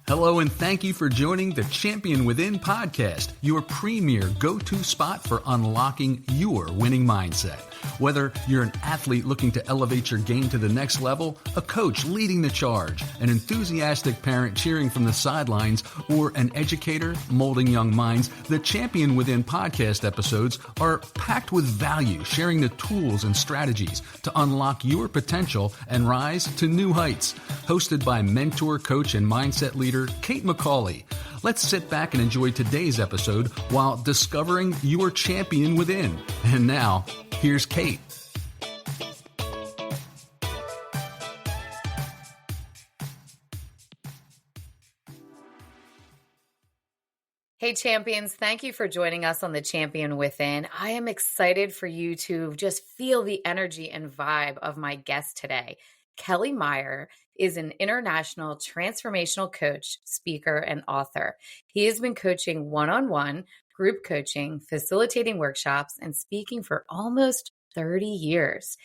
Hello, and thank you for joining the Champion Within podcast, your premier go-to spot for unlocking your winning mindset. Whether you're an athlete looking to elevate your game to the next level, a coach leading the charge, an enthusiastic parent cheering from the sidelines, or an educator molding young minds, the Champion Within podcast episodes are packed with value, sharing the tools and strategies to unlock your potential and rise to new heights. Hosted by mentor, coach, and mindset leader Kate McCauley. Let's sit back and enjoy today's episode while discovering your champion within. And now, here's Kate. Hey champions, thank you for joining us on the Champion Within. I am excited for you to just feel the energy and vibe of my guest today. Kelly Meyer is an international transformational coach, speaker, and author. He has been coaching one-on-one, group coaching, facilitating workshops, and speaking for almost 30 years.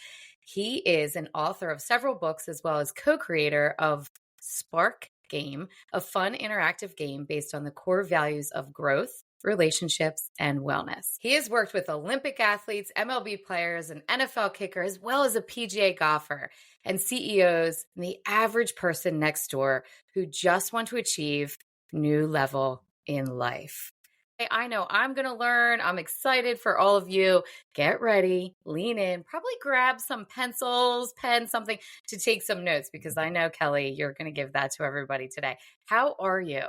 He is an author of several books as well as co-creator of Spark Game, a fun interactive game based on the core values of growth, relationships, and wellness. He has worked with Olympic athletes, MLB players, an NFL kicker, as well as a PGA golfer, and CEOs, and the average person next door who just want to achieve new level in life. I know I'm going to learn. I'm excited for all of you. Get ready, lean in, probably grab some pencils, pen, something to take some notes, because I know, Kelly, you're going to give that to everybody today. How are you?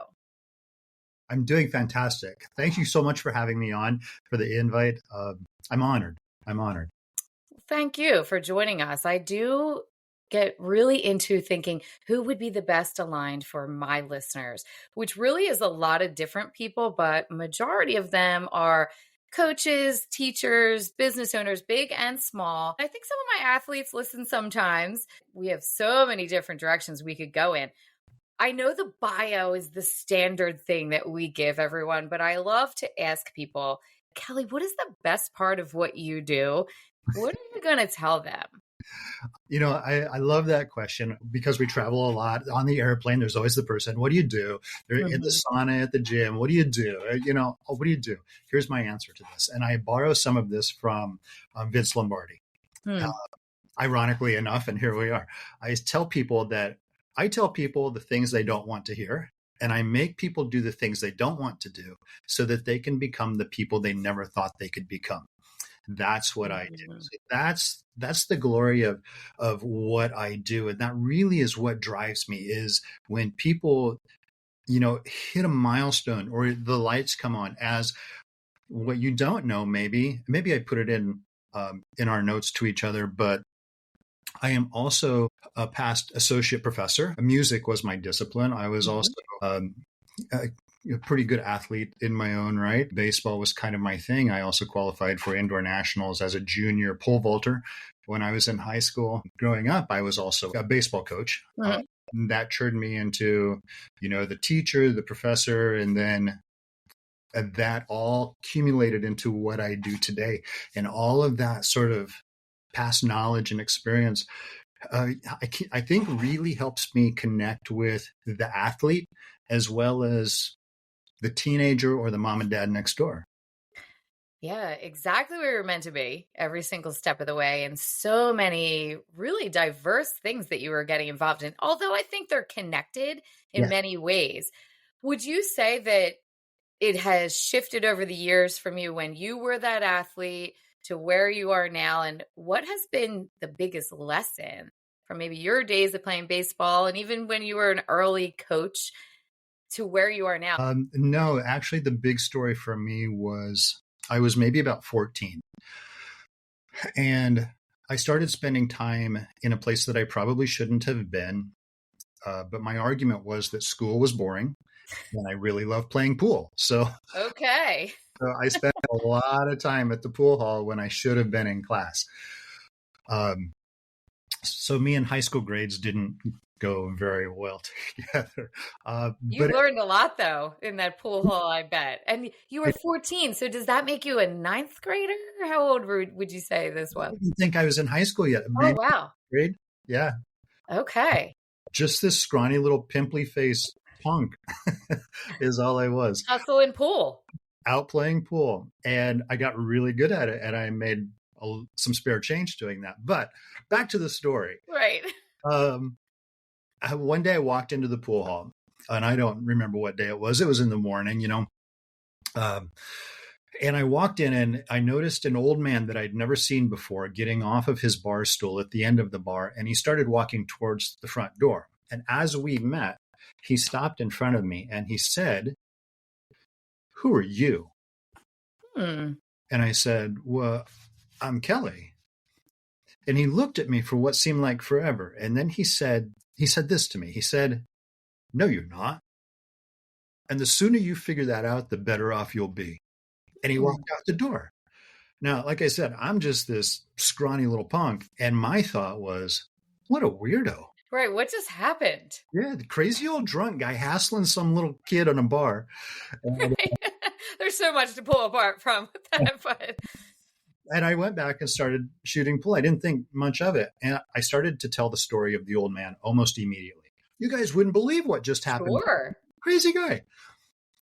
I'm doing fantastic. Thank you so much for having me on, for the invite. I'm honored. Thank you for joining us. I do get really into thinking who would be the best aligned for my listeners, which really is a lot of different people, but majority of them are coaches, teachers, business owners, big and small. I think some of my athletes listen sometimes. We have so many different directions we could go in. I know the bio is the standard thing that we give everyone, but I love to ask people, Kelly, what is the best part of what you do? What are you going to tell them? You know, I love that question because we travel a lot on the airplane. There's always the person, what do you do? They're in the sauna at the gym. What do you do? What do you do? Here's my answer to this. And I borrow some of this from Vince Lombardi. Ironically enough, and here we are. I tell people the things they don't want to hear, and I make people do the things they don't want to do so that they can become the people they never thought they could become. That's what I do. So that's the glory of what I do. And that really is what drives me, is when people, hit a milestone or the lights come on as what you don't know. Maybe I put it in our notes to each other, but I am also a past associate professor. Music was my discipline. I was also a pretty good athlete in my own right. Baseball was kind of my thing. I also qualified for indoor nationals as a junior pole vaulter. When I was in high school growing up, I was also a baseball coach. That turned me into, the teacher, the professor, and then that all accumulated into what I do today. And all of that sort of past knowledge and experience, I think really helps me connect with the athlete as well as the teenager or the mom and dad next door. Yeah, exactly where you're meant to be every single step of the way. And so many really diverse things that you were getting involved in, although I think they're connected in many ways. Would you say that it has shifted over the years from you when you were that athlete to where you are now? And what has been the biggest lesson from maybe your days of playing baseball and even when you were an early coach to where you are now? No, actually, the big story for me was I was maybe about 14. And I started spending time in a place that I probably shouldn't have been. But my argument was that school was boring and I really love playing pool. So I spent a lot of time at the pool hall when I should have been in class. So me and high school grades didn't go very well together. You learned a lot, though, in that pool hall, I bet. And you were 14. So does that make you a ninth grader? How old would you say this was? I didn't think I was in high school yet. Oh, wow. Grade? Yeah. Okay. Just this scrawny little pimply face punk is all I was. Hustle and pull. Out playing pool. And I got really good at it. And I made some spare change doing that. But back to the story. Right. One day I walked into the pool hall, and I don't remember what day it was. It was in the morning, and I walked in and I noticed an old man that I'd never seen before getting off of his bar stool at the end of the bar, and he started walking towards the front door. And as we met, he stopped in front of me and he said, "Who are you?" And I said, "Well, I'm Kelly." And he looked at me for what seemed like forever. And then he said this to me. He said, "No, you're not. And the sooner you figure that out, the better off you'll be." And he walked out the door. Now, like I said, I'm just this scrawny little punk. And my thought was, what a weirdo. Right. What just happened? Yeah, the crazy old drunk guy hassling some little kid on a bar. There's so much to pull apart from that. But... And I went back and started shooting pool. I didn't think much of it. And I started to tell the story of the old man almost immediately. You guys wouldn't believe what just happened. Sure. Crazy guy.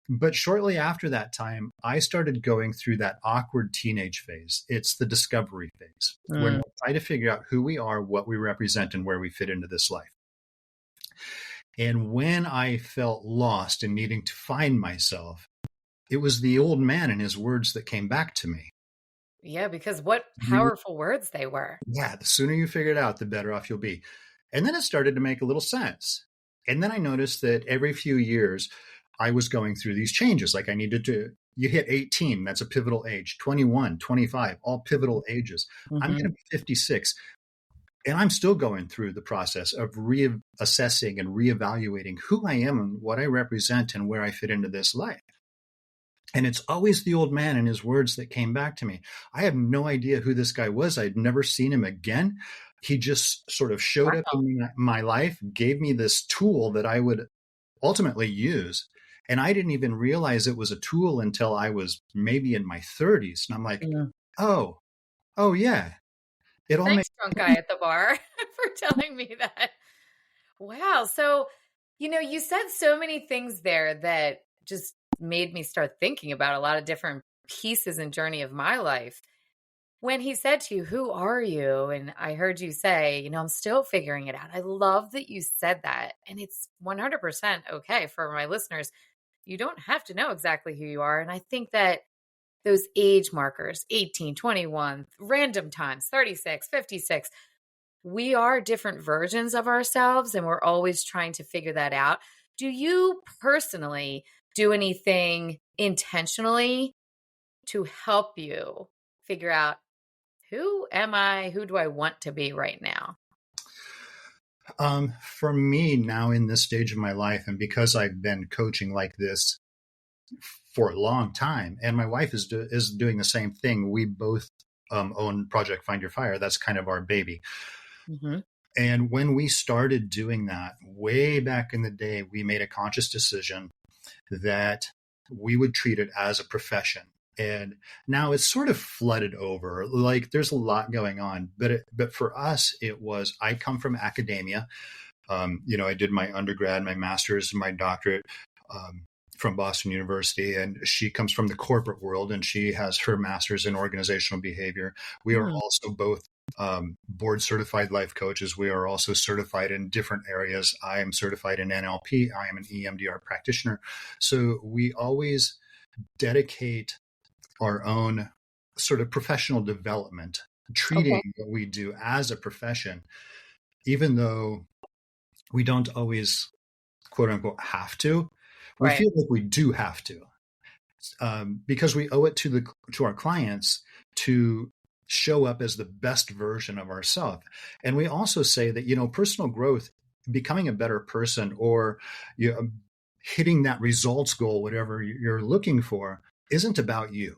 But shortly after that time, I started going through that awkward teenage phase. It's the discovery phase, where we try to figure out who we are, what we represent, and where we fit into this life. And when I felt lost and needing to find myself, it was the old man and his words that came back to me. Yeah, because what powerful words they were. Yeah, the sooner you figure it out, the better off you'll be. And then it started to make a little sense. And then I noticed that every few years, I was going through these changes. Like I needed to, you hit 18, that's a pivotal age, 21, 25, all pivotal ages. I'm going to be 56. And I'm still going through the process of reassessing and reevaluating who I am and what I represent and where I fit into this life. And it's always the old man and his words that came back to me. I have no idea who this guy was. I'd never seen him again. He just sort of showed up in my life, gave me this tool that I would ultimately use. And I didn't even realize it was a tool until I was maybe in my 30s. And I'm like, oh yeah. It all Thanks, drunk guy at the bar, for telling me that. Wow. So, you said so many things there that just made me start thinking about a lot of different pieces and journey of my life. When he said to you, "Who are you?" And I heard you say, "I'm still figuring it out." I love that you said that. And it's 100% okay for my listeners. You don't have to know exactly who you are. And I think that those age markers, 18, 21, random times, 36, 56, we are different versions of ourselves. And we're always trying to figure that out. Do you personally do anything intentionally to help you figure out, who am I? Who do I want to be right now? For me now in this stage of my life, and because I've been coaching like this for a long time, and my wife is doing the same thing. We both own Project Find Your Fire. That's kind of our baby. And when we started doing that way back in the day, we made a conscious decision that we would treat it as a profession. And now it's sort of flooded over. Like there's a lot going on, but for us, it was, I come from academia. I did my undergrad, my master's, my doctorate from Boston University, and she comes from the corporate world and she has her master's in organizational behavior. We are also both board certified life coaches. We are also certified in different areas. I am certified in NLP. I am an EMDR practitioner. So we always dedicate our own sort of professional development, treating what we do as a profession, even though we don't always, quote unquote, have to. We feel like we do have to, because we owe it to our clients to show up as the best version of ourselves. And we also say that, personal growth, becoming a better person, or hitting that results goal, whatever you're looking for, isn't about you.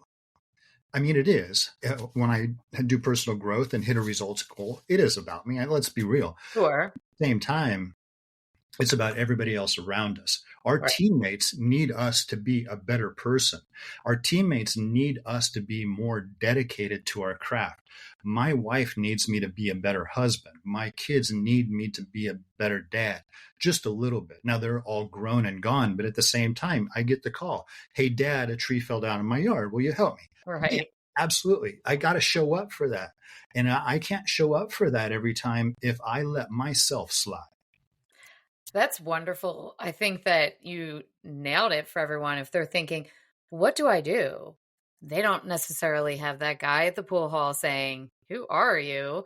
I mean, it is. When I do personal growth and hit a results goal, it is about me. Let's be real. Sure. At the same time, It's about everybody else around us. Our Right. teammates need us to be a better person. Our teammates need us to be more dedicated to our craft. My wife needs me to be a better husband. My kids need me to be a better dad, just a little bit. Now they're all grown and gone, but at the same time, I get the call. Hey, Dad, a tree fell down in my yard. Will you help me? Yeah, Right. absolutely. I got to show up for that. And I can't show up for that every time if I let myself slide. That's wonderful. I think that you nailed it for everyone. If they're thinking, what do I do? They don't necessarily have that guy at the pool hall saying, who are you?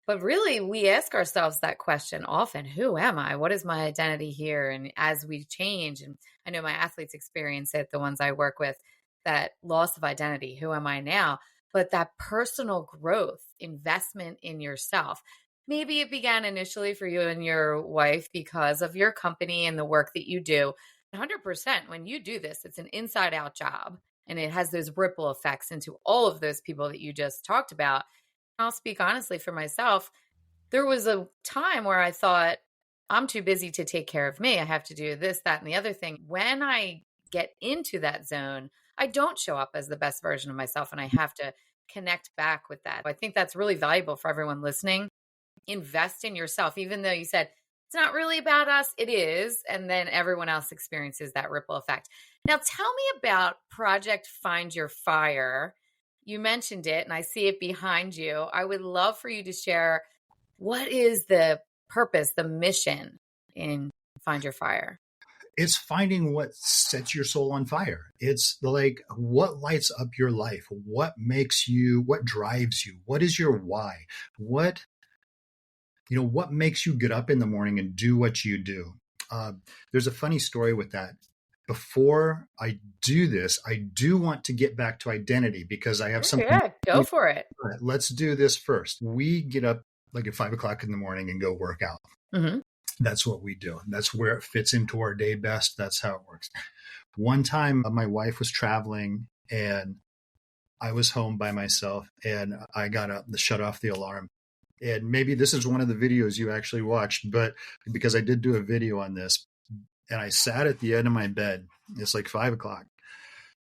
But really, we ask ourselves that question often. Who am I? What is my identity here? And as we change, and I know my athletes experience it, the ones I work with, that loss of identity. Who am I now? But that personal growth, investment in yourself. Maybe it began initially for you and your wife because of your company and the work that you do. 100%, when you do this, it's an inside out job and it has those ripple effects into all of those people that you just talked about. I'll speak honestly for myself. There was a time where I thought, I'm too busy to take care of me. I have to do this, that, and the other thing. When I get into that zone, I don't show up as the best version of myself, and I have to connect back with that. I think that's really valuable for everyone listening. Invest in yourself, even though you said it's not really about us, it is. And then everyone else experiences that ripple effect. Now, tell me about Project Find Your Fire. You mentioned it, and I see it behind you. I would love for you to share what is the purpose, the mission in Find Your Fire? It's finding what sets your soul on fire. It's like what lights up your life, what makes you, what drives you, what is your why, what makes you get up in the morning and do what you do. There's a funny story with that. Before I do this, I do want to get back to identity because I have something. Yeah, go for it. Let's do this first. We get up like at 5 o'clock in the morning and go work out. Mm-hmm. That's what we do. That's where it fits into our day best. That's how it works. One time my wife was traveling and I was home by myself and I got up to shut off the alarm. And maybe this is one of the videos you actually watched, but because I did do a video on this and I sat at the end of my bed, it's like 5 o'clock.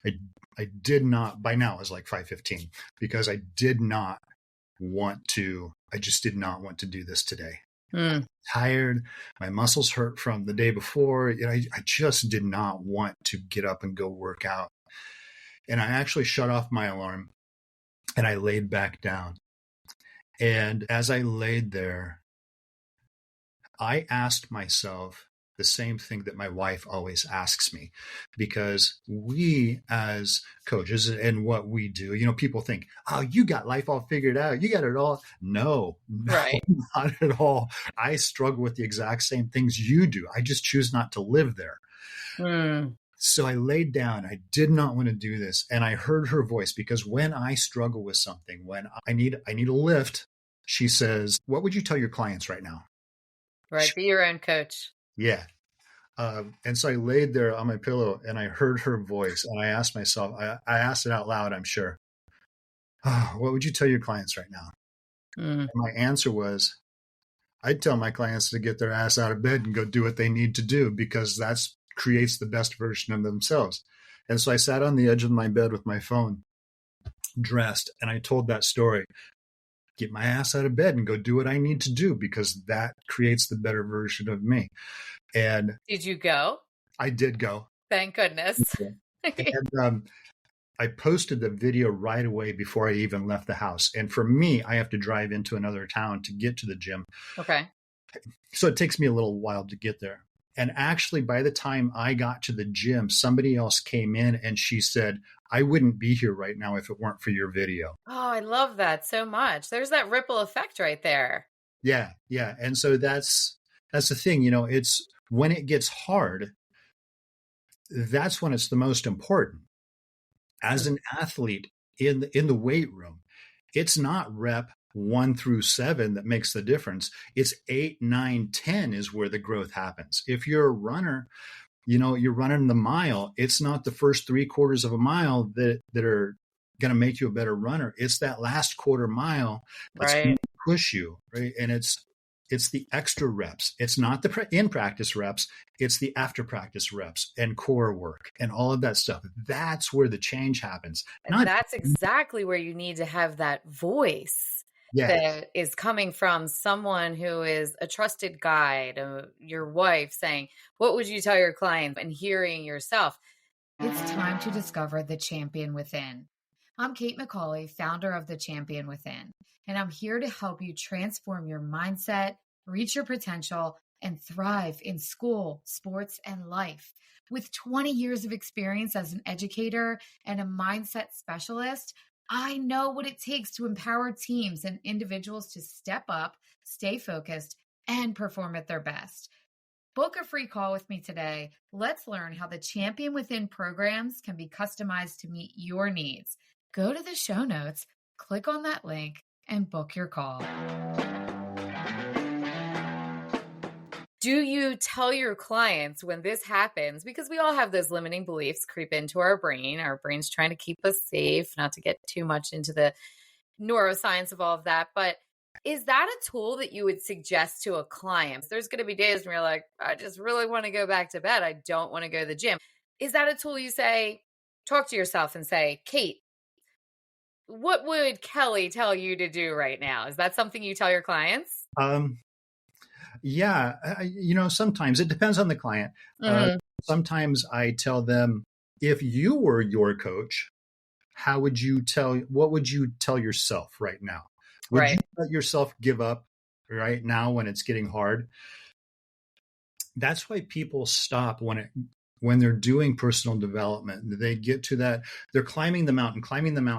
I did not, by now it was like 5:15 because I just did not want to do this today. Tired. My muscles hurt from the day before. I just did not want to get up and go work out. And I actually shut off my alarm and I laid back down. And as I laid there, I asked myself the same thing that my wife always asks me, because we as coaches and what we do, people think, oh, you got life all figured out. You got it all. No, Right. not at all. I struggle with the exact same things you do. I just choose not to live there. So I laid down. I did not want to do this. And I heard her voice, because when I struggle with something, when I need a lift, she says, what would you tell your clients right now? Right. Be your own coach. Yeah. And so I laid there on my pillow and I heard her voice and I asked myself, I asked it out loud, I'm sure, what would you tell your clients right now? And my answer was, I'd tell my clients to get their ass out of bed and go do what they need to do, because that creates the best version of themselves. And so I sat on the edge of my bed with my phone, dressed, and I told that story. Get my ass out of bed and go do what I need to do, because that creates the better version of me. And did you go? I did go. Thank goodness. And I posted the video right away before I even left the house. And for me, I have to drive into another town to get to the gym. Okay. So it takes me a little while to get there. And actually, by the time I got to the gym, somebody else came in and she said, I wouldn't be here right now if it weren't for your video. Oh, I love that so much. There's that ripple effect right there. Yeah. Yeah. And so that's the thing, it's when it gets hard, that's when it's the most important. As an athlete in the weight room, it's not rep 1 through 7 that makes the difference. It's 8, 9, 10 is where the growth happens. If you're a runner, you're running the mile. It's not the first 3/4 of a mile that are going to make you a better runner. It's that last quarter mile that's going to push you, right? And It's the extra reps. It's not the in practice reps. It's the after practice reps and core work and all of that stuff. That's where the change happens. And that's exactly where you need to have that voice that is coming from someone who is a trusted guide, your wife saying, what would you tell your clients, and hearing yourself. It's time to discover the champion within. I'm Kate McCauley, founder of The Champion Within, and I'm here to help you transform your mindset, reach your potential, and thrive in school, sports, and life. With 20 years of experience as an educator and a mindset specialist, I know what it takes to empower teams and individuals to step up, stay focused, and perform at their best. Book a free call with me today. Let's learn how the Champion Within programs can be customized to meet your needs. Go to the show notes, click on that link, and book your call. Do you tell your clients when this happens? Because we all have those limiting beliefs creep into our brain. Our brain's trying to keep us safe, not to get too much into the neuroscience of all of that. But is that a tool that you would suggest to a client? There's going to be days when you're like, I just really want to go back to bed. I don't want to go to the gym. Is that a tool you say, talk to yourself and say, Kate, what would Kelly tell you to do right now? Is that something you tell your clients? Yeah. Sometimes it depends on the client. Sometimes I tell them, if you were your coach, what would you tell yourself right now? Would you let yourself give up right now when it's getting hard? That's why people stop when they're doing personal development. They get to that, they're climbing the mountain,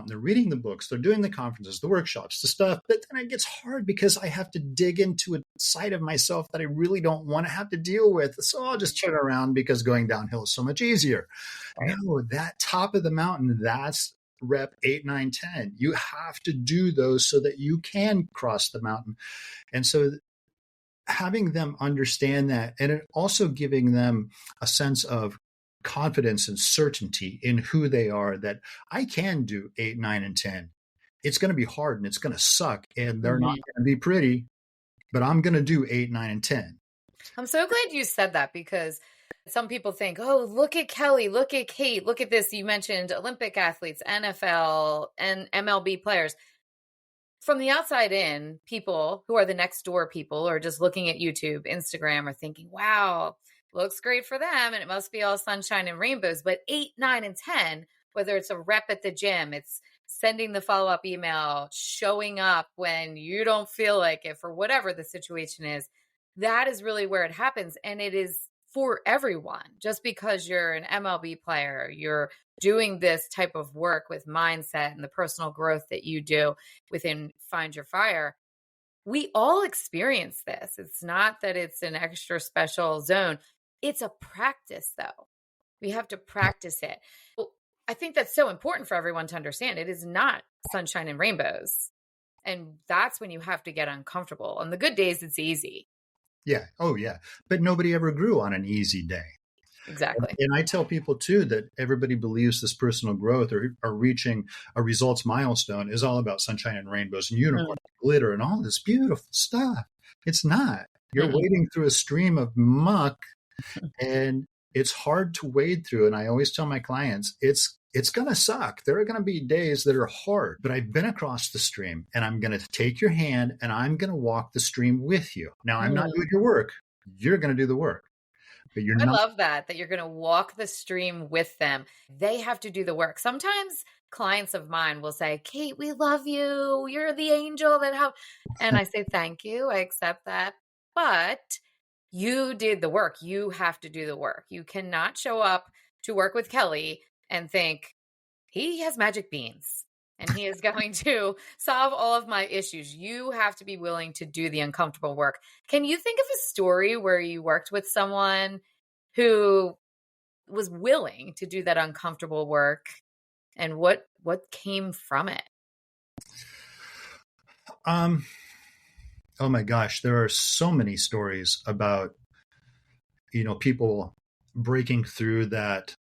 they're reading the books, they're doing the conferences, the workshops, the stuff, but then it gets hard because I have to dig into a side of myself that I really don't want to have to deal with. So I'll just turn around because going downhill is so much easier. Right. No, that top of the mountain, that's rep 8, 9, 10. You have to do those so that you can cross the mountain. And so having them understand that, and it also giving them a sense of confidence and certainty in who they are, that I can do 8, 9, and 10. It's going to be hard and it's going to suck and they're not going to be pretty, but I'm going to do 8, 9, and 10. I'm so glad you said that, because some people think, oh, look at Kelly, look at Kate, look at this. You mentioned Olympic athletes, NFL, and MLB players. From the outside in, people who are the next door people or just looking at YouTube, Instagram, are thinking, wow, looks great for them. And it must be all sunshine and rainbows. But 8, 9, and 10, whether it's a rep at the gym, it's sending the follow-up email, showing up when you don't feel like it for whatever the situation is, that is really where it happens. And it is for everyone. Just because you're an MLB player, you're doing this type of work with mindset and the personal growth that you do within Find Your Fire, we all experience this. It's not that it's an extra special zone. It's a practice, though. We have to practice it. Well, I think that's so important for everyone to understand. It is not sunshine and rainbows. And that's when you have to get uncomfortable. On the good days, it's easy. Yeah. Oh, yeah. But nobody ever grew on an easy day. Exactly. And I tell people, too, that everybody believes this personal growth or reaching a results milestone is all about sunshine and rainbows and unicorns, glitter, and all this beautiful stuff. It's not. You're wading through a stream of muck, and it's hard to wade through. And I always tell my clients, it's going to suck. There are going to be days that are hard, but I've been across the stream, and I'm going to take your hand and I'm going to walk the stream with you. Now, I'm not doing your work. You're going to do the work. But I love that you're going to walk the stream with them. They have to do the work. Sometimes clients of mine will say, Kate, we love you. You're the angel that helped. And I say, thank you. I accept that. But you did the work. You have to do the work. You cannot show up to work with Kelly and think he has magic beans and he is going to solve all of my issues. You have to be willing to do the uncomfortable work. Can you think of a story where you worked with someone who was willing to do that uncomfortable work, and what came from it? Oh my gosh, there are so many stories about, people breaking through that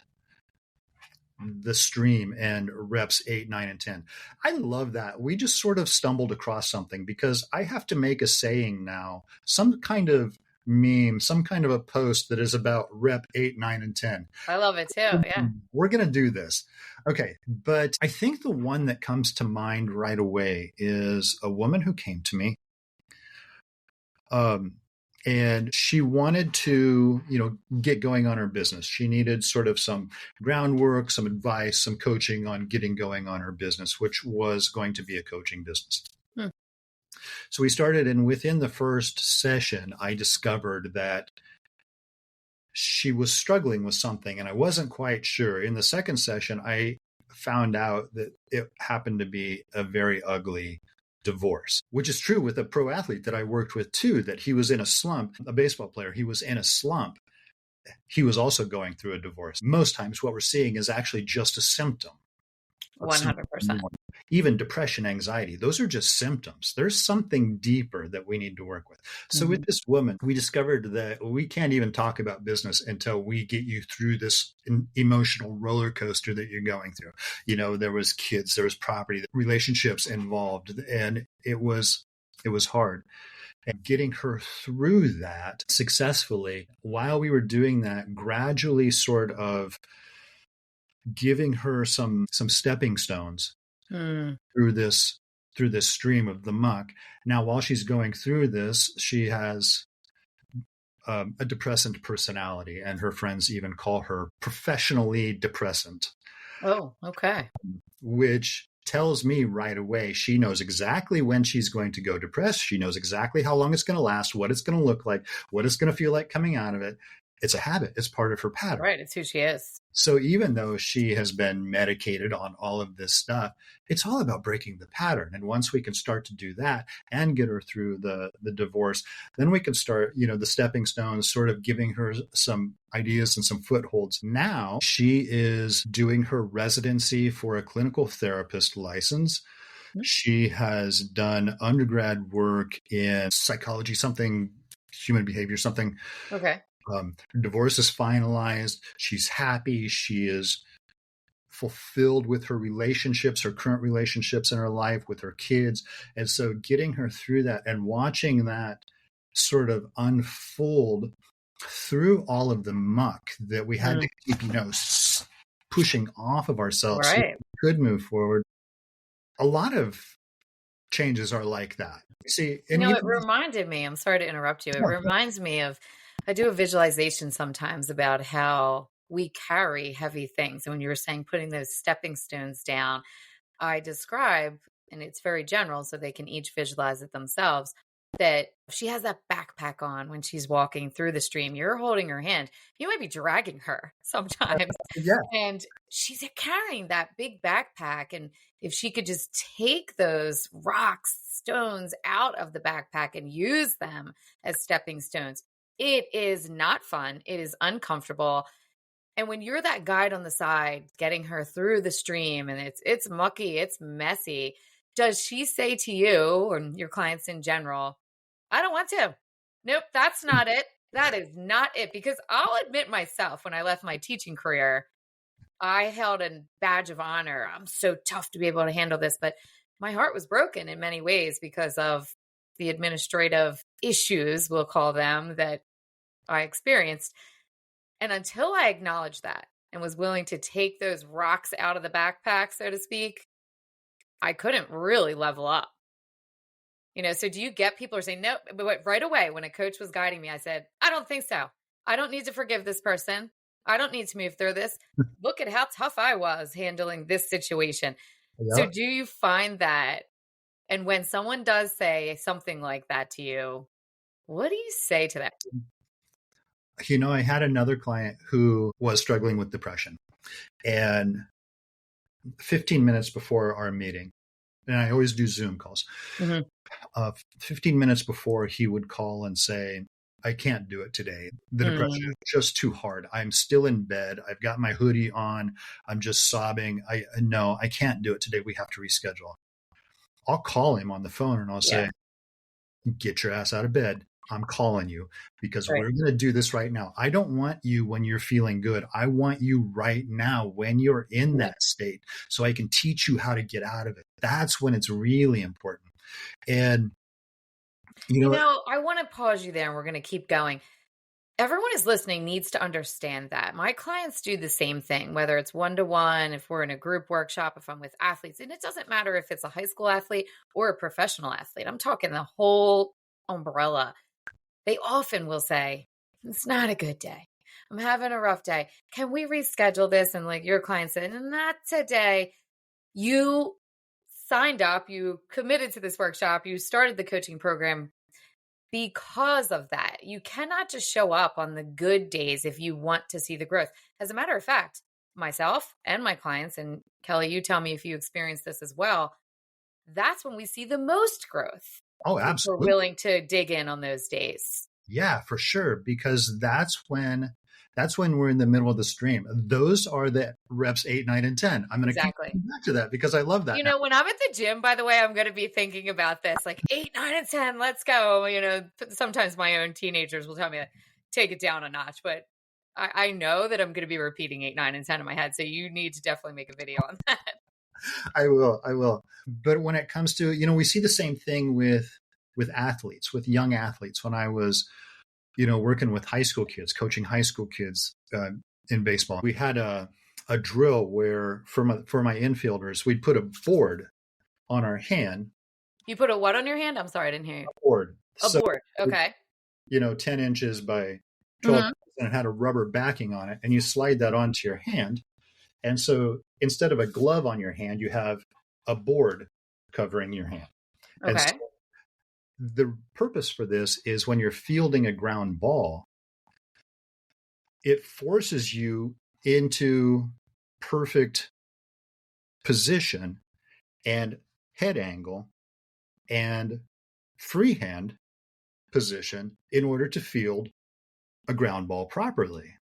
the stream and reps 8, 9, and 10. I love that. We just sort of stumbled across something because I have to make a saying now, some kind of meme, some kind of a post that is about rep 8, 9, and 10. I love it too. Yeah. We're going to do this. Okay. But I think the one that comes to mind right away is a woman who came to me. And she wanted to, get going on her business. She needed sort of some groundwork, some advice, some coaching on getting going on her business, which was going to be a coaching business. So we started, and within the first session, I discovered that she was struggling with something, and I wasn't quite sure. In the second session, I found out that it happened to be a very ugly divorce, which is true with a pro athlete that I worked with too, that he was in a slump, a baseball player, he was in a slump. He was also going through a divorce. Most times what we're seeing is actually just a symptom. 100%. Even depression, anxiety, those are just symptoms. There's something deeper that we need to work with. So with this woman, we discovered that we can't even talk about business until we get you through this emotional roller coaster that you're going through. There was kids, there was property, relationships involved, and it was hard. And getting her through that successfully, while we were doing that, gradually sort of giving her some stepping stones through this stream of the muck. Now, while she's going through this, she has a depressant personality, and her friends even call her professionally depressant. Oh, okay. Which tells me right away she knows exactly when she's going to go depressed. She knows exactly how long it's going to last, what it's going to look like, what it's going to feel like coming out of it. It's a habit. It's part of her pattern. Right. It's who she is. So even though she has been medicated on all of this stuff, it's all about breaking the pattern. And once we can start to do that and get her through the divorce, then we can start, the stepping stones, sort of giving her some ideas and some footholds. Now she is doing her residency for a clinical therapist license. She has done undergrad work in psychology, something, human behavior, something. Okay. Her divorce is finalized. She's happy. She is fulfilled with her relationships, her current relationships in her life with her kids. And so getting her through that and watching that sort of unfold through all of the muck that we had to keep, pushing off of ourselves so we could move forward. A lot of changes are like that. See, and it reminded me, I'm sorry to interrupt you. It reminds me of, I do a visualization sometimes about how we carry heavy things. And when you were saying putting those stepping stones down, I describe, and it's very general, so they can each visualize it themselves, that she has that backpack on when she's walking through the stream. You're holding her hand. You might be dragging her sometimes. Yeah. And she's carrying that big backpack. And if she could just take those rocks, stones out of the backpack and use them as stepping stones, it is not fun. It is uncomfortable. And when you're that guide on the side, getting her through the stream, and it's mucky, it's messy, does she say to you or your clients in general, I don't want to. Nope, that's not it. That is not it. Because I'll admit myself, when I left my teaching career, I held a badge of honor. I'm so tough to be able to handle this. But my heart was broken in many ways because of the administrative issues, we'll call them, that I experienced. And until I acknowledged that and was willing to take those rocks out of the backpack, so to speak, I couldn't really level up. So do you get people who are saying, no, but right away when a coach was guiding me, I said, I don't think so. I don't need to forgive this person. I don't need to move through this. Look at how tough I was handling this situation. Yeah. So do you find that? And when someone does say something like that to you, what do you say to that? I had another client who was struggling with depression, and 15 minutes before our meeting, and I always do Zoom calls, 15 minutes before he would call and say, I can't do it today. The depression is just too hard. I'm still in bed. I've got my hoodie on. I'm just sobbing. No, I can't do it today. We have to reschedule. I'll call him on the phone and I'll say, get your ass out of bed. I'm calling you because Right. we're going to do this right now. I don't want you when you're feeling good. I want you right now when you're in Yeah. that state so I can teach you how to get out of it. That's when it's really important. And, I want to pause you there and we're going to keep going. Everyone is listening needs to understand that. My clients do the same thing, whether it's one-to-one, if we're in a group workshop, if I'm with athletes, and it doesn't matter if it's a high school athlete or a professional athlete. I'm talking the whole umbrella. They often will say, it's not a good day. I'm having a rough day. Can we reschedule this? And like your client said, not today. You signed up, you committed to this workshop, you started the coaching program because of that. You cannot just show up on the good days if you want to see the growth. As a matter of fact, myself and my clients, and Kelly, you tell me if you experience this as well, that's when we see the most growth. oh, If we're absolutely. willing to dig in on those days. Yeah, for sure. Because that's when we're in the middle of the stream. Those are the reps 8, 9, and 10. I'm going to keep Exactly. coming back to that because I love that now. When I'm at the gym, by the way, I'm going to be thinking about this like 8, 9, and 10, let's go. Sometimes my own teenagers will tell me, take it down a notch, but I know that I'm going to be repeating 8, 9, and 10 in my head. So you need to definitely make a video on that. I will. But when it comes to, we see the same thing with athletes, with young athletes. When I was, working with high school kids, coaching high school kids in baseball, we had a drill where for my infielders, we'd put a board on our hand. You put a what on your hand? I'm sorry, I didn't hear you. A board. A board. Okay. 10 inches by 12 inches, and it had a rubber backing on it. And you slide that onto your hand. And so instead of a glove on your hand, you have a board covering your hand. Okay. And so the purpose for this is when you're fielding a ground ball, it forces you into perfect position and head angle and freehand position in order to field a ground ball properly.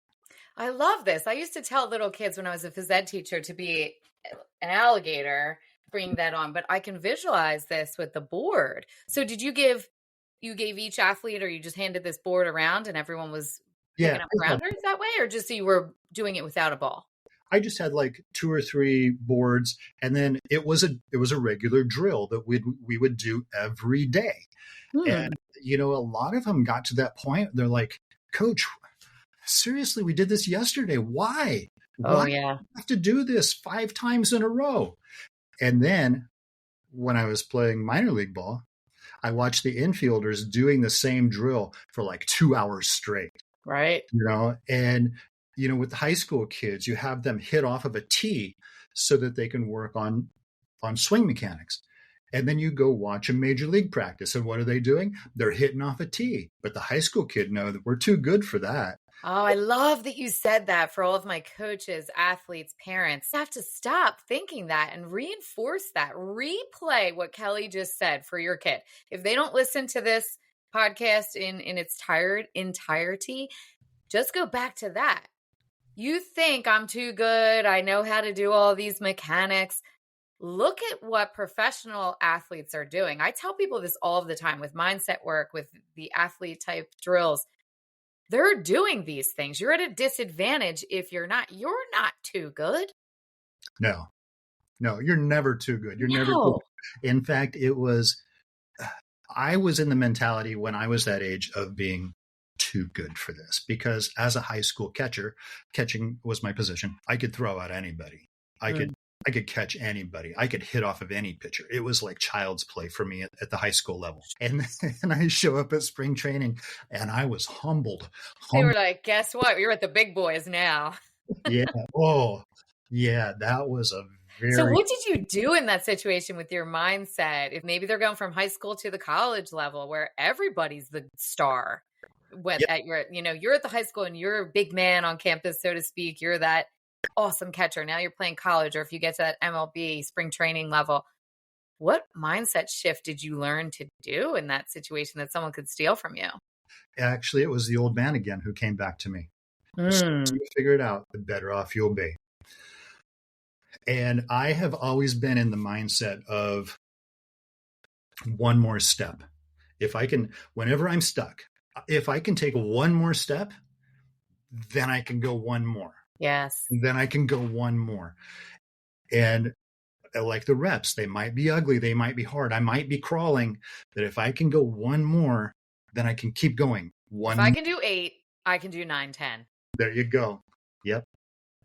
I love this. I used to tell little kids when I was a phys ed teacher to be an alligator, bring that on, but I can visualize this with the board. So did you gave each athlete, or you just handed this board around and everyone was picking up grounders that way, or just so you were doing it without a ball? I just had like 2 or 3 boards, and then it was a regular drill that we would do every day. And a lot of them got to that point. They're like, Coach, seriously, we did this yesterday. Why? Why do we have to do this 5 times in a row? And then when I was playing minor league ball, I watched the infielders doing the same drill for like 2 hours straight. Right. And with high school kids, you have them hit off of a tee so that they can work on swing mechanics. And then you go watch a major league practice. And what are they doing? They're hitting off a tee. But the high school kid know that we're too good for that. Oh, I love that you said that. For all of my coaches, athletes, parents, have to stop thinking that and reinforce that. Replay what Kelly just said for your kid. If they don't listen to this podcast in its entirety, just go back to that. You think I'm too good, I know how to do all these mechanics. Look at what professional athletes are doing. I tell people this all the time with mindset work, with the athlete type drills. They're doing these things. You're at a disadvantage if you're not. You're not too good. No, you're never too good. You're never too good. In fact, I was in the mentality when I was that age of being too good for this, because as a high school catcher, catching was my position. I could throw at anybody. I could catch anybody. I could hit off of any pitcher. It was like child's play for me at the high school level. And I show up at spring training and I was humbled. They were like, guess what? You're at the big boys now. Yeah. Oh, yeah. That was a very... So what did you do in that situation with your mindset? If maybe they're going from high school to the college level where everybody's the star. You're at the high school and you're a big man on campus, so to speak. You're that awesome catcher. Now you're playing college, or if you get to that MLB spring training level, what mindset shift did you learn to do in that situation that someone could steal from you? Actually, it was the old man again who came back to me. The sooner you figure it out, the better off you'll be. And I have always been in the mindset of one more step. If I can, whenever I'm stuck, if I can take one more step, then I can go one more. Yes. And then I can go one more. And like the reps, they might be ugly, they might be hard, I might be crawling, but if I can go one more, then I can keep going. If I can do 8, I can do 9, 10. There you go. Yep.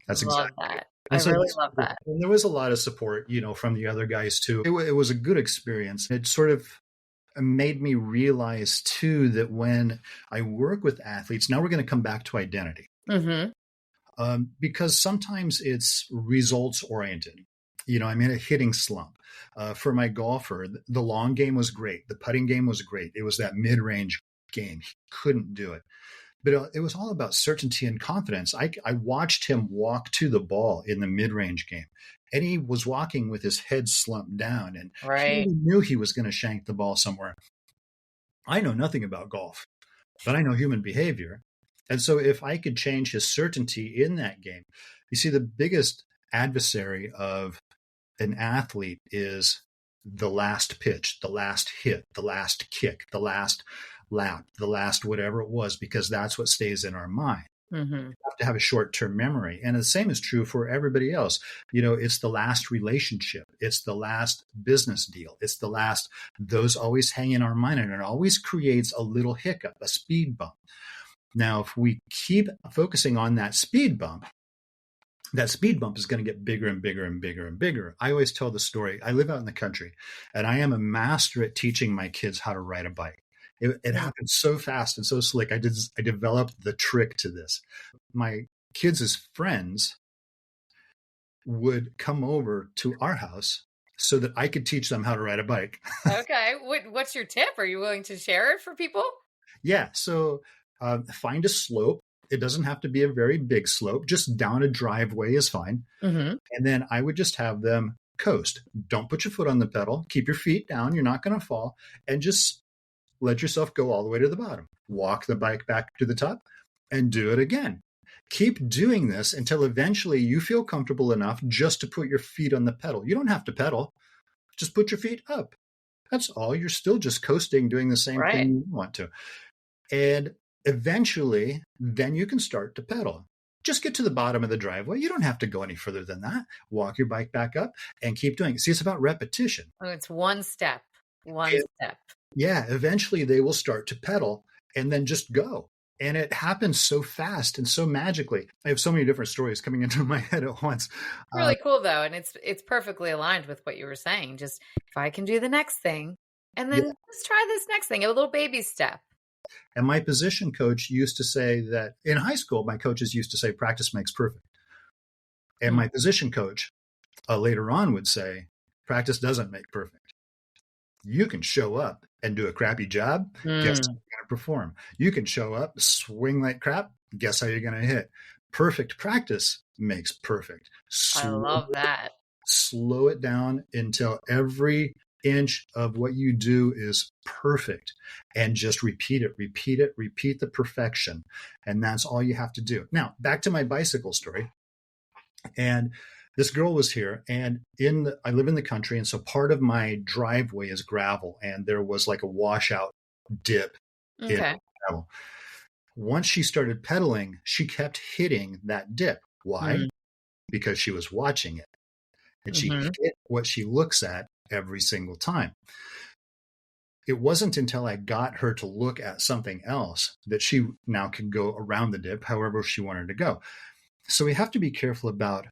That's Love exactly that. And I so really love that. And there was a lot of support, from the other guys too. It was a good experience. It sort of made me realize too that when I work with athletes, now we're going to come back to identity. Because sometimes it's results oriented. I'm in a hitting slump. For my golfer, the long game was great. The putting game was great. It was that mid-range game. He couldn't do it. But it was all about certainty and confidence. I watched him walk to the ball in the mid-range game, and he was walking with his head slumped down, and he knew he was going to shank the ball somewhere. I know nothing about golf, but I know human behavior. And so if I could change his certainty in that game, you see, the biggest adversary of an athlete is the last pitch, the last hit, the last kick, the last lap, the last whatever it was, because that's what stays in our mind. You have to have a short-term memory. And the same is true for everybody else. It's the last relationship. It's the last business deal. It's the last, those always hang in our mind, and it always creates a little hiccup, a speed bump. Now, if we keep focusing on that speed bump is going to get bigger and bigger and bigger and bigger. I always tell the story. I live out in the country, and I am a master at teaching my kids how to ride a bike. It happened so fast and so slick. I developed the trick to this. My kids' friends would come over to our house so that I could teach them how to ride a bike. Okay. What's your tip? Are you willing to share it for people? Yeah. So find a slope. It doesn't have to be a very big slope. Just down a driveway is fine. And then I would just have them coast. Don't put your foot on the pedal. Keep your feet down. You're not going to fall. And just let yourself go all the way to the bottom. Walk the bike back to the top and do it again. Keep doing this until eventually you feel comfortable enough just to put your feet on the pedal. You don't have to pedal. Just put your feet up. That's all. You're still just coasting, doing the same thing you want to. And eventually, then you can start to pedal. Just get to the bottom of the driveway. You don't have to go any further than that. Walk your bike back up and keep doing it. See, it's about repetition. Oh, it's one step. Step. Yeah, eventually they will start to pedal and then just go. And it happens so fast and so magically. I have so many different stories coming into my head at once. Really cool, though. And it's perfectly aligned with what you were saying. Just if I can do the next thing, and then let's try this next thing, a little baby step. And my position coach used to say that in high school, my coaches used to say, practice makes perfect. And my position coach later on would say, practice doesn't make perfect. You can show up and do a crappy job. Guess how you're going to perform. You can show up, swing like crap. Guess how you're going to hit. Perfect practice makes perfect. I love that. Slow it down until every inch of what you do is perfect, and just repeat it, repeat the perfection. And that's all you have to do. Now, back to my bicycle story. And this girl was here, and I live in the country, and so part of my driveway is gravel, and there was like a washout dip in gravel. Once she started pedaling, she kept hitting that dip. Why? Because she was watching it, and she hit what she looks at every single time. It wasn't until I got her to look at something else that she now can go around the dip however she wanted to go. So we have to be careful about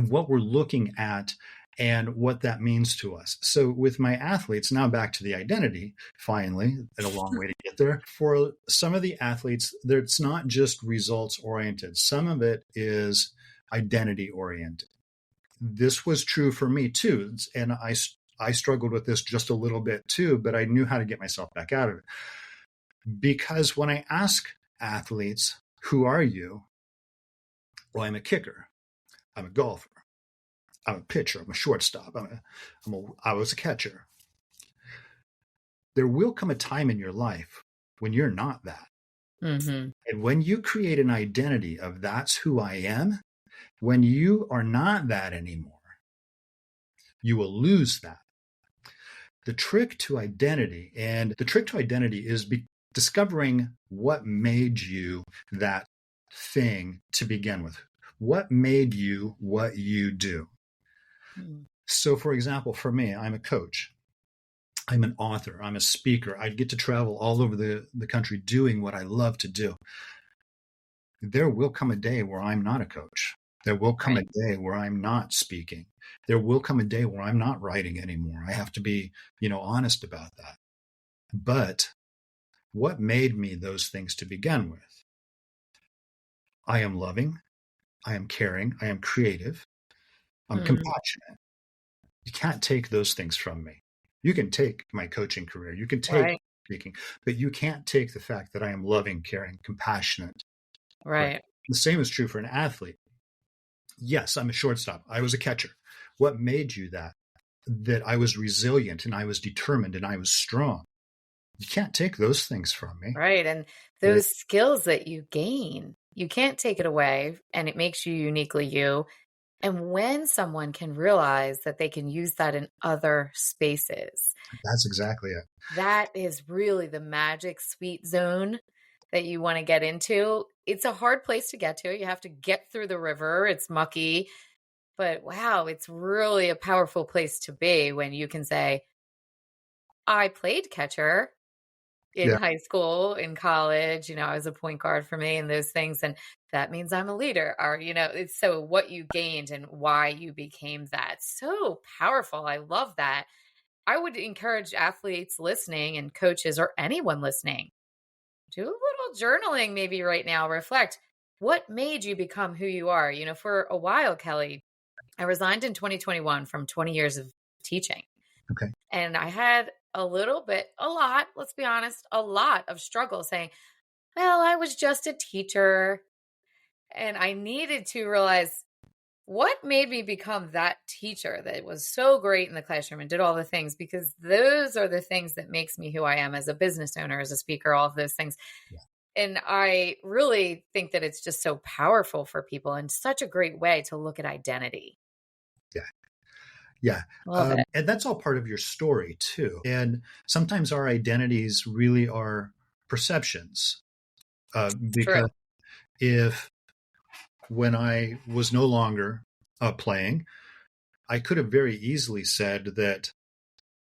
what we're looking at and what that means to us. So with my athletes, now back to the identity, finally, and a long way to get there. For some of the athletes, it's not just results oriented. Some of it is identity oriented. This was true for me too. And I struggled with this just a little bit too, but I knew how to get myself back out of it. Because when I ask athletes, who are you? Well, I'm a kicker. I'm a golfer. I'm a pitcher. I'm a shortstop. I was a catcher. There will come a time in your life when you're not that. And when you create an identity of that's who I am, when you are not that anymore, you will lose that. The trick to identity is discovering what made you that thing to begin with. What made you what you do? Mm. So, for example, for me, I'm a coach. I'm an author. I'm a speaker. I get to travel all over the country doing what I love to do. There will come a day where I'm not a coach. There will come a day where I'm not speaking. There will come a day where I'm not writing anymore. I have to be, honest about that. But what made me those things to begin with? I am loving. I am caring. I am creative. I'm compassionate. You can't take those things from me. You can take my coaching career. You can take speaking, but you can't take the fact that I am loving, caring, compassionate. Right. The same is true for an athlete. Yes, I'm a shortstop. I was a catcher. What made you that? That I was resilient and I was determined and I was strong. You can't take those things from me. Right. And those skills that you gain, you can't take it away, and it makes you uniquely you. And when someone can realize that they can use that in other spaces, That's exactly it. that is really the magic sweet zone that you want to get into. It's a hard place to get to. You have to get through the river. It's mucky, but wow, it's really a powerful place to be when you can say, I played catcher in high school, in college, I was a point guard for me and those things. And that means I'm a leader, or, it's so what you gained and why you became that. So powerful. I love that. I would encourage athletes listening and coaches or anyone listening, do a little journaling maybe right now. Reflect, what made you become who you are? For a while, Kelly, I resigned in 2021 from 20 years of teaching. Okay. And I had let's be honest, a lot of struggle saying, well, I was just a teacher. And I needed to realize what made me become that teacher that was so great in the classroom and did all the things, because those are the things that makes me who I am as a business owner, as a speaker, all of those things. Yeah. And I really think that it's just so powerful for people and such a great way to look at identity. Yeah. And that's all part of your story too. And sometimes our identities really are perceptions. Because if when I was no longer playing, I could have very easily said that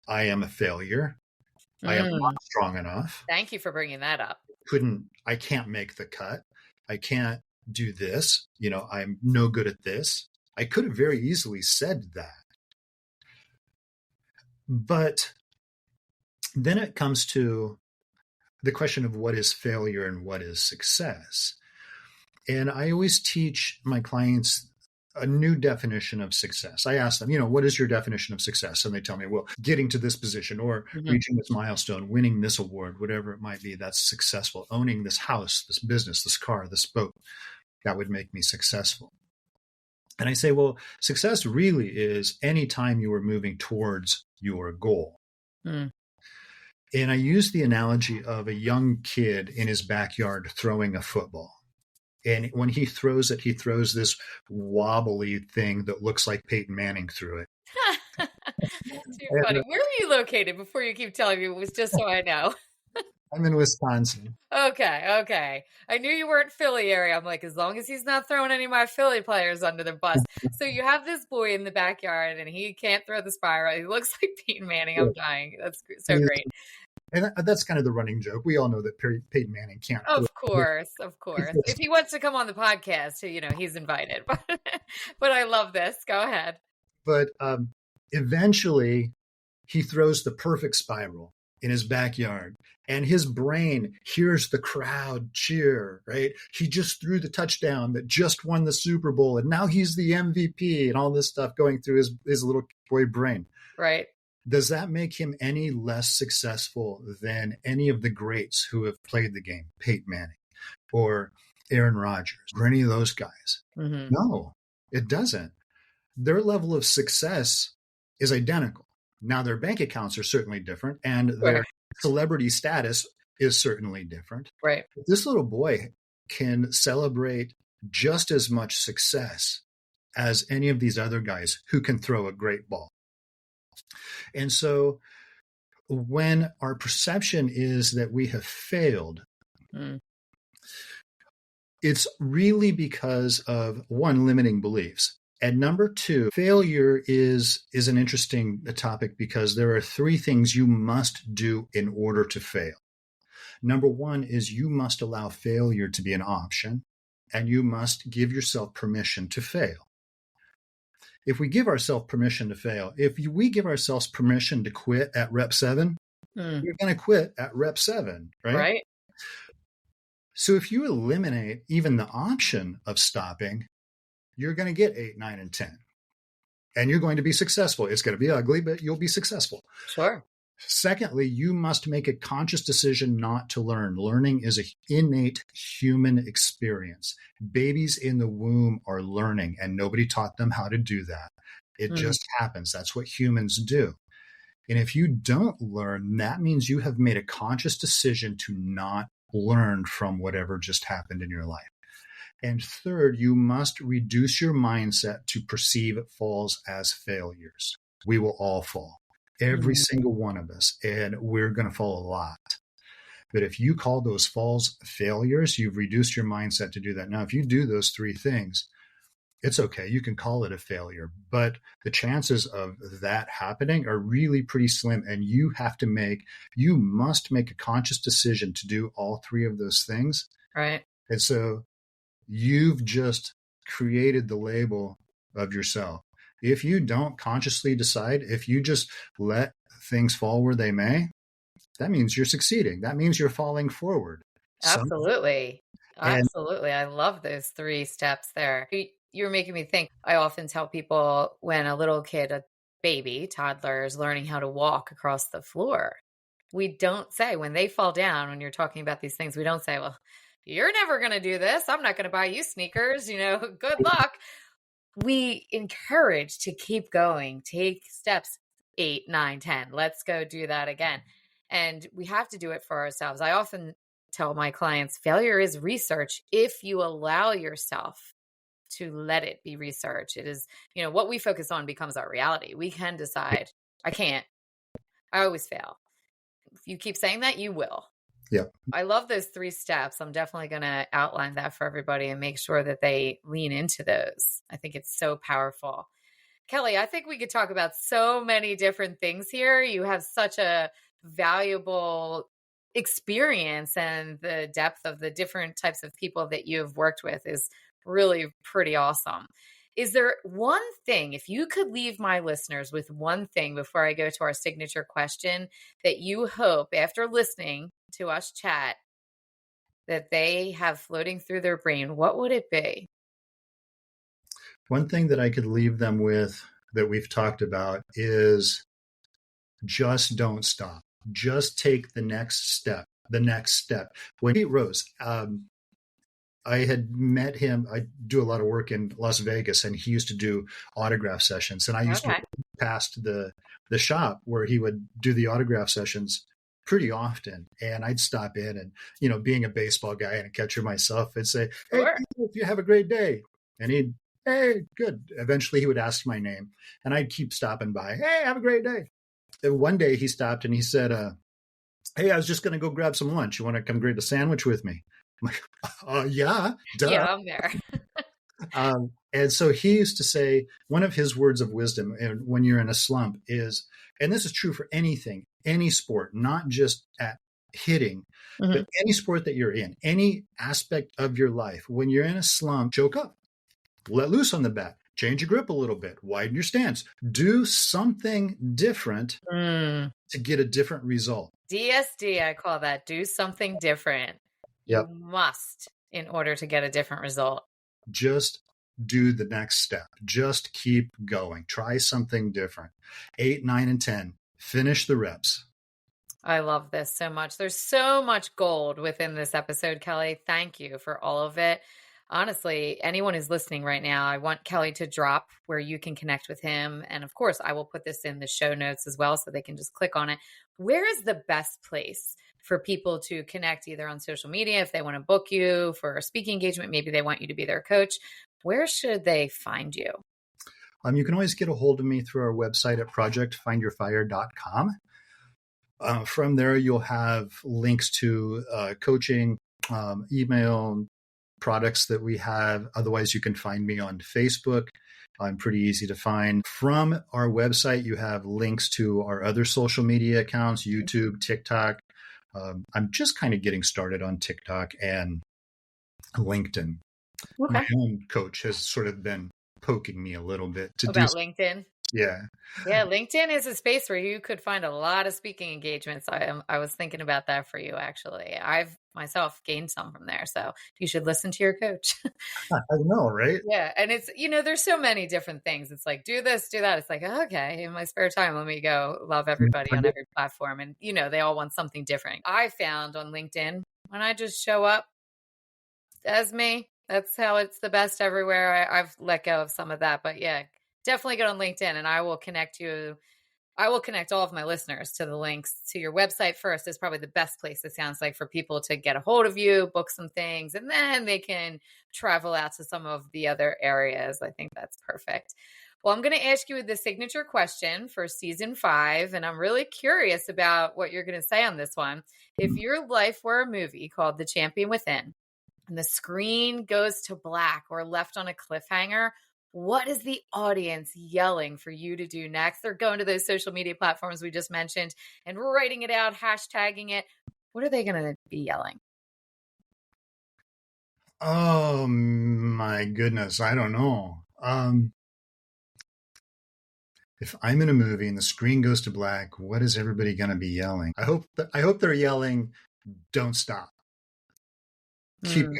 I am a failure. I am not strong enough. Thank you for bringing that up. I can't make the cut. I can't do this. I'm no good at this. I could have very easily said that. But then it comes to the question of what is failure and what is success. And I always teach my clients a new definition of success. I ask them, what is your definition of success? And they tell me, well, getting to this position or reaching this milestone, winning this award, whatever it might be, that's successful. Owning this house, this business, this car, this boat, that would make me successful. And I say, well, success really is any time you are moving towards your goal. And I use the analogy of a young kid in his backyard throwing a football. And when he throws it, he throws this wobbly thing that looks like Peyton Manning threw it. Too funny. Where are you located before you keep telling me? It was just so I know. I'm in Wisconsin. Okay. I knew you weren't Philly area. I'm like, as long as he's not throwing any of my Philly players under the bus. So you have this boy in the backyard and he can't throw the spiral. He looks like Peyton Manning. I'm dying. That's so great. And that's kind of the running joke. We all know that Peyton Manning can't. Of course. If he wants to come on the podcast, he's invited. But I love this. Go ahead. But eventually he throws the perfect spiral in his backyard and his brain hears the crowd cheer, right? He just threw the touchdown that just won the Super Bowl and now he's the MVP and all this stuff going through his little boy brain. Right. Does that make him any less successful than any of the greats who have played the game, Peyton Manning or Aaron Rodgers or any of those guys? No, it doesn't. Their level of success is identical. Now, their bank accounts are certainly different and their celebrity status is certainly different. Right. But this little boy can celebrate just as much success as any of these other guys who can throw a great ball. And so when our perception is that we have failed, it's really because of one, limiting beliefs. And number two, failure is an interesting topic because there are three things you must do in order to fail. Number one is you must allow failure to be an option, and you must give yourself permission to fail. If we give ourselves permission to fail, if we give ourselves permission to quit at rep 7, you're going to quit at rep 7, right? Right. So if you eliminate even the option of stopping, you're going to get 8, 9, and 10. And you're going to be successful. It's going to be ugly, but you'll be successful. Sure. Secondly, you must make a conscious decision not to learn. Learning is an innate human experience. Babies in the womb are learning, and nobody taught them how to do that. It just happens. That's what humans do. And if you don't learn, that means you have made a conscious decision to not learn from whatever just happened in your life. And third, you must reduce your mindset to perceive falls as failures. We will all fall, every single one of us, and we're going to fall a lot. But if you call those falls failures, you've reduced your mindset to do that. Now, if you do those three things, it's okay. You can call it a failure, but the chances of that happening are really pretty slim. And you must make a conscious decision to do all three of those things. Right. And so you've just created the label of yourself. If you don't consciously decide, if you just let things fall where they may, that means you're succeeding. That means you're falling forward. Absolutely. Absolutely. I love those 3 steps there. You're making me think. I often tell people when a little kid, a baby, toddler is learning how to walk across the floor, we don't say when they fall down, when you're talking about these things, we don't say, well, you're never going to do this. I'm not going to buy you sneakers, good luck. We encourage to keep going, take steps 8, 9, 10. Let's go do that again. And we have to do it for ourselves. I often tell my clients, failure is research if you allow yourself to let it be research. It is, what we focus on becomes our reality. We can decide, I can't. I always fail. If you keep saying that, you will. Yeah. I love those 3 steps. I'm definitely going to outline that for everybody and make sure that they lean into those. I think it's so powerful. Kelly, I think we could talk about so many different things here. You have such a valuable experience, and the depth of the different types of people that you've worked with is really pretty awesome. Is there one thing, if you could leave my listeners with one thing before I go to our signature question, that you hope after listening to us chat that they have floating through their brain, what would it be? One thing that I could leave them with that we've talked about is just don't stop. Just take the next step. When Pete Rose, I had met him. I do a lot of work in Las Vegas, and he used to do autograph sessions. And I used to walk past the shop where he would do the autograph sessions pretty often. And I'd stop in and, being a baseball guy and a catcher myself, I'd say, hey, if you have a great day. And he'd, hey, good. Eventually he would ask my name, and I'd keep stopping by. Hey, have a great day. And one day he stopped and he said, hey, I was just going to go grab some lunch. You want to come grab a sandwich with me? I'm like, yeah, duh. Yeah, I'm there. And so he used to say, one of his words of wisdom when you're in a slump is, and this is true for anything, any sport, not just at hitting, but any sport that you're in, any aspect of your life, when you're in a slump, choke up, let loose on the bat, change your grip a little bit, widen your stance, do something different to get a different result. DSD, I call that, do something different. Yep. You must in order to get a different result. Just do the next step. Just keep going. Try something different. 8, 9, and 10. Finish the reps. I love this so much. There's so much gold within this episode, Kelly. Thank you for all of it. Honestly, anyone who's listening right now, I want Kelly to drop where you can connect with him. And of course, I will put this in the show notes as well so they can just click on it. Where is the best place for people to connect, either on social media, if they want to book you for a speaking engagement, maybe they want you to be their coach? Where should they find you? You can always get a hold of me through our website at projectfindyourfire.com. From there, you'll have links to coaching, email, products that we have. Otherwise, you can find me on Facebook. I'm pretty easy to find. From our website, you have links to our other social media accounts, YouTube, TikTok. I'm just kind of getting started on TikTok and LinkedIn. Okay. My own coach has sort of been poking me a little bit to About LinkedIn. Yeah. Yeah, LinkedIn is a space where you could find a lot of speaking engagements. I was thinking about that for you, actually. I've myself gained some from there, so you should listen to your coach. I know, right? Yeah, and it's, there's so many different things. It's like, do this, do that. It's like, okay, in my spare time, let me go love everybody on every platform. And, they all want something different. I found on LinkedIn, when I just show up as me, that's how it's the best everywhere. I've let go of some of that, but yeah, definitely get on LinkedIn, and I will connect all of my listeners to the links to your website first. Is probably the best place, it sounds like, for people to get a hold of you, book some things, and then they can travel out to some of the other areas. I think that's perfect. Well, I'm going to ask you the signature question for season 5, and I'm really curious about what you're going to say on this one. If your life were a movie called The Champion Within, and the screen goes to black or left on a cliffhanger, what is the audience yelling for you to do next? They're going to those social media platforms we just mentioned and writing it out, hashtagging it. What are they going to be yelling? Oh my goodness, I don't know. If I'm in a movie and the screen goes to black, what is everybody going to be yelling? I hope they're yelling, "Don't stop, keep going."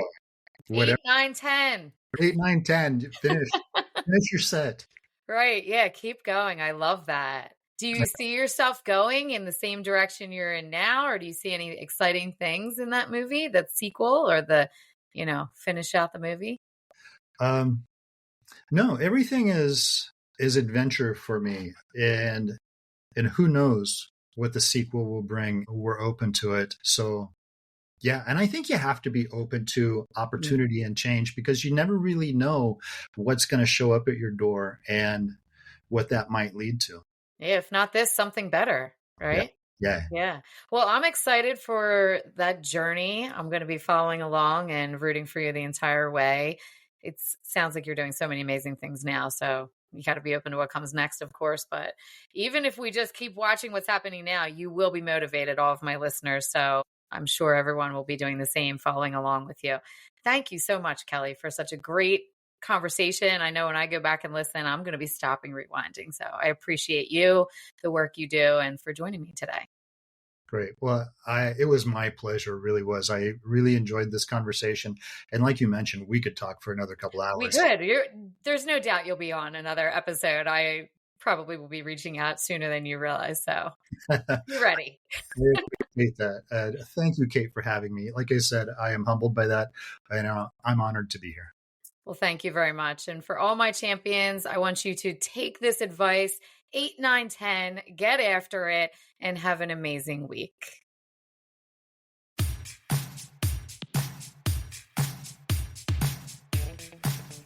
Whatever. 8, 9, 10. 8, 9, 10. Finish your set. Right. Yeah. Keep going. I love that. Do you see yourself going in the same direction you're in now, or do you see any exciting things in that movie, that sequel, or the, finish out the movie? No, everything is adventure for me, and who knows what the sequel will bring. We're open to it. So yeah, and I think you have to be open to opportunity and change, because you never really know what's going to show up at your door and what that might lead to. Yeah, if not this, something better, right? Yeah. Well, I'm excited for that journey. I'm going to be following along and rooting for you the entire way. It sounds like you're doing so many amazing things now, so you got to be open to what comes next, of course. But even if we just keep watching what's happening now, you will be motivated, all of my listeners. So I'm sure everyone will be doing the same, following along with you. Thank you so much, Kelly, for such a great conversation. I know when I go back and listen, I'm going to be stopping rewinding. So I appreciate you, the work you do, and for joining me today. Great. Well, it was my pleasure. It really was. I really enjoyed this conversation. And like you mentioned, we could talk for another couple hours. We could. There's no doubt you'll be on another episode. I probably will be reaching out sooner than you realize. So you're ready. I appreciate that. Thank you, Kate, for having me. Like I said, I am humbled by that. And I'm honored to be here. Well, thank you very much. And for all my champions, I want you to take this advice, 8, 9, 10, get after it, and have an amazing week.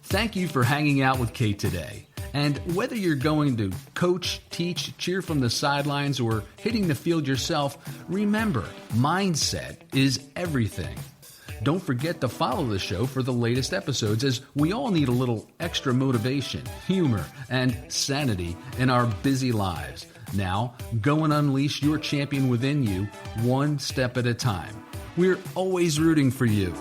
Thank you for hanging out with Kate today. And whether you're going to coach, teach, cheer from the sidelines, or hitting the field yourself, remember, mindset is everything. Don't forget to follow the show for the latest episodes, as we all need a little extra motivation, humor, and sanity in our busy lives. Now, go and unleash your champion within you, one step at a time. We're always rooting for you.